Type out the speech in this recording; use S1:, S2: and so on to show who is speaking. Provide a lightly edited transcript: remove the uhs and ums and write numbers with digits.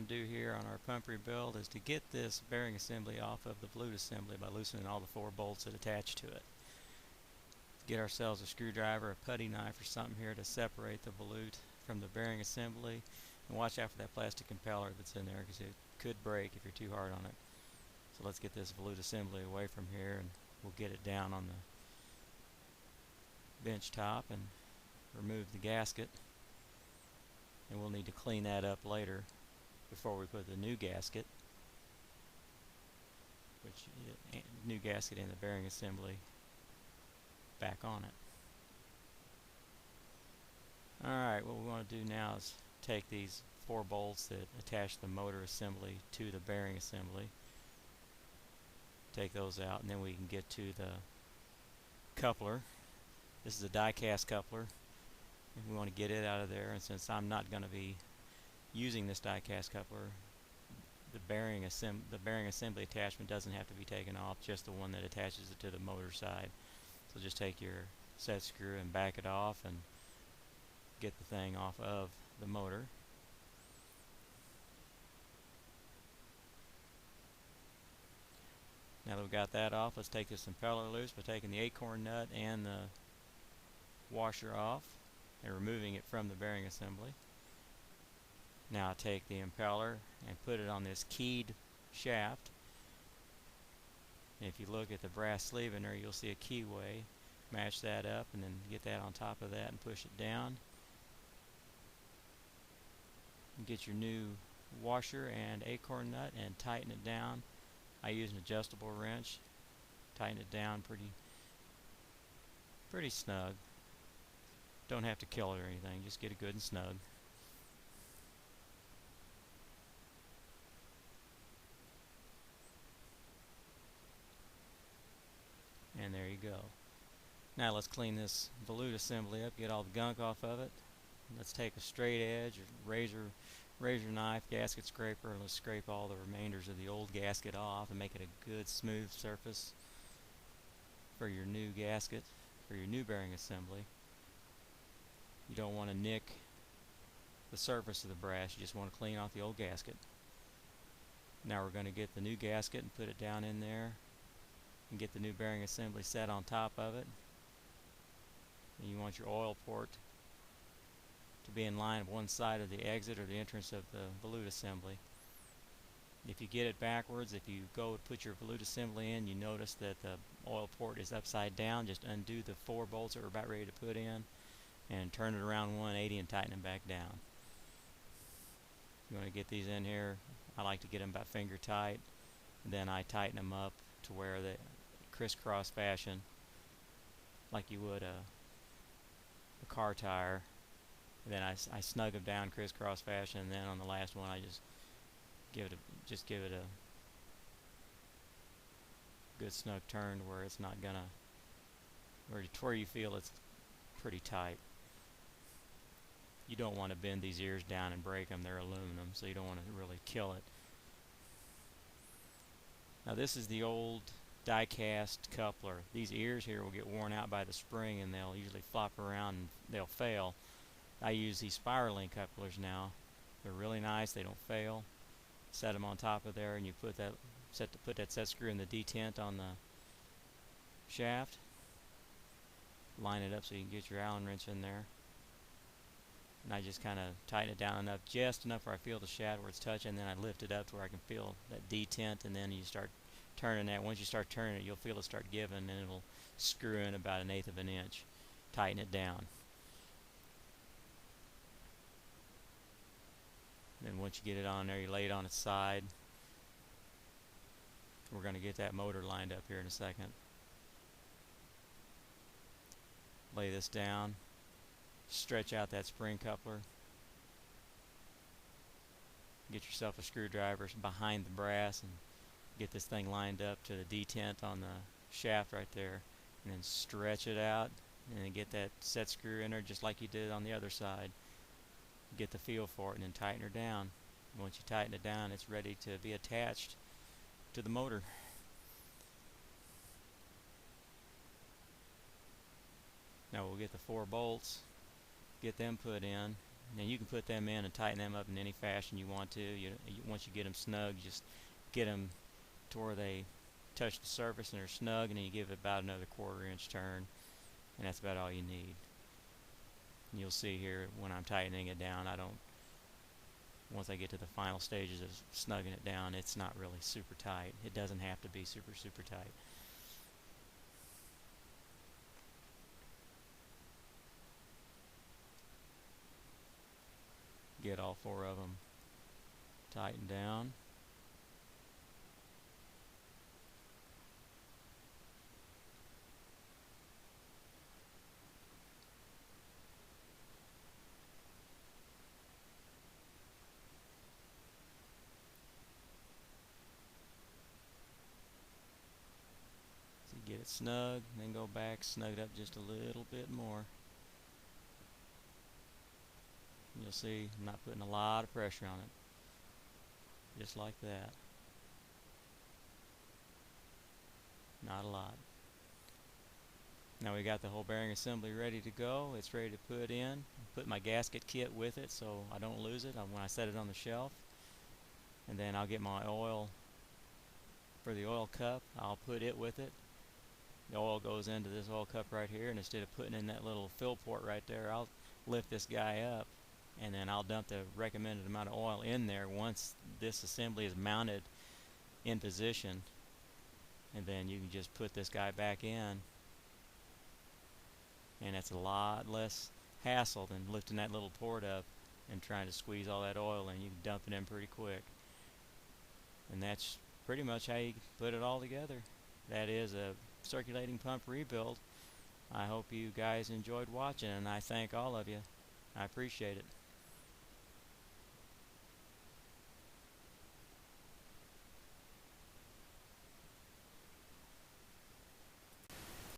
S1: want to do here on our pump rebuild is to get this bearing assembly off of the flute assembly by loosening all the 4 bolts that attach to it. Get ourselves a screwdriver, a putty knife or something here to separate the volute from the bearing assembly, and watch out for that plastic impeller that's in there because it could break if you're too hard on it. So let's get this volute assembly away from here and we'll get it down on the bench top and remove the gasket, and we'll need to clean that up later before we put the new gasket, new gasket in the bearing assembly back on it. Alright, what we want to do now is take these 4 bolts that attach the motor assembly to the bearing assembly, take those out, and then we can get to the coupler. This is a die-cast coupler, and we want to get it out of there. And since I'm not going to be using this die-cast coupler, the bearing assembly attachment doesn't have to be taken off, just the one that attaches it to the motor side. So just take your set screw and back it off and get the thing off of the motor. Now that we've got that off, let's take this impeller loose by taking the acorn nut and the washer off and removing it from the bearing assembly. Now take the impeller and put it on this keyed shaft. And if you look at the brass sleeve in there, you'll see a keyway. Match that up and then get that on top of that and push it down. And get your new washer and acorn nut and tighten it down. I use an adjustable wrench. Tighten it down pretty snug. Don't have to kill it or anything, just get it good and snug. And there you go. Now let's clean this volute assembly up, get all the gunk off of it. Let's take a straight edge or razor knife, gasket scraper, and let's scrape all the remainders of the old gasket off and make it a good smooth surface for your new gasket, for your new bearing assembly. You don't want to nick the surface of the brass, you just want to clean off the old gasket. Now we're going to get the new gasket and put it down in there and get the new bearing assembly set on top of it. And you want your oil port to be in line with one side of the exit or the entrance of the volute assembly. If you get it backwards, if you go to put your volute assembly in, you notice that the oil port is upside down, just undo the 4 bolts that we're about ready to put in and turn it around 180 and tighten them back down. You want to get these in here, I like to get them about finger tight, and then I tighten them up to where they crisscross fashion like you would a car tire. And then I snug them down crisscross fashion, and then on the last one I just give it a good snug turn where it's not gonna, where you feel it's pretty tight. You don't want to bend these ears down and break them, they're aluminum, so you don't want to really kill it. Now this is the old die-cast coupler. These ears here will get worn out by the spring and they'll usually flop around and they'll fail. I use these spiraling couplers now. They're really nice, they don't fail. Set them on top of there and you put that set screw in the detent on the shaft. Line it up so you can get your Allen wrench in there. And I just kind of tighten it down enough, just enough where I feel the shaft where it's touching, and then I lift it up to where I can feel that detent, and then you start turning that. Once you start turning it, you'll feel it start giving, and it'll screw in about 1/8 of an inch. Tighten it down. Then once you get it on there, you lay it on its side. We're going to get that motor lined up here in a second. Lay this down. Stretch out that spring coupler. Get yourself a screwdriver behind the brass and get this thing lined up to the detent on the shaft right there, and then stretch it out and then get that set screw in there just like you did on the other side. Get the feel for it and then tighten her down. Once you tighten it down, it's ready to be attached to the motor. Now we'll get the 4 bolts, get them put in, Now you can put them in and tighten them up in any fashion you want to. Once you get them snug, just get them to where they touch the surface and they're snug, and then you give it about another 1/4 inch turn, and that's about all you need. And you'll see here when I'm tightening it down, once I get to the final stages of snugging it down, it's not really super tight. It doesn't have to be super tight. Get all 4 of them tightened down. So you get it snug, then go back, snug it up just a little bit more. You'll see I'm not putting a lot of pressure on it. Just like that. Not a lot. Now we got the whole bearing assembly ready to go. It's ready to put in. Put my gasket kit with it so I don't lose it when I set it on the shelf. And then I'll get my oil for the oil cup. I'll put it with it. The oil goes into this oil cup right here, and instead of putting in that little fill port right there, I'll lift this guy up, and then I'll dump the recommended amount of oil in there once this assembly is mounted in position. And then you can just put this guy back in, and it's a lot less hassle than lifting that little port up and trying to squeeze all that oil in. You can dump it in pretty quick. And that's pretty much how you put it all together. That is a circulating pump rebuild. I hope you guys enjoyed watching, and I thank all of you. I appreciate it.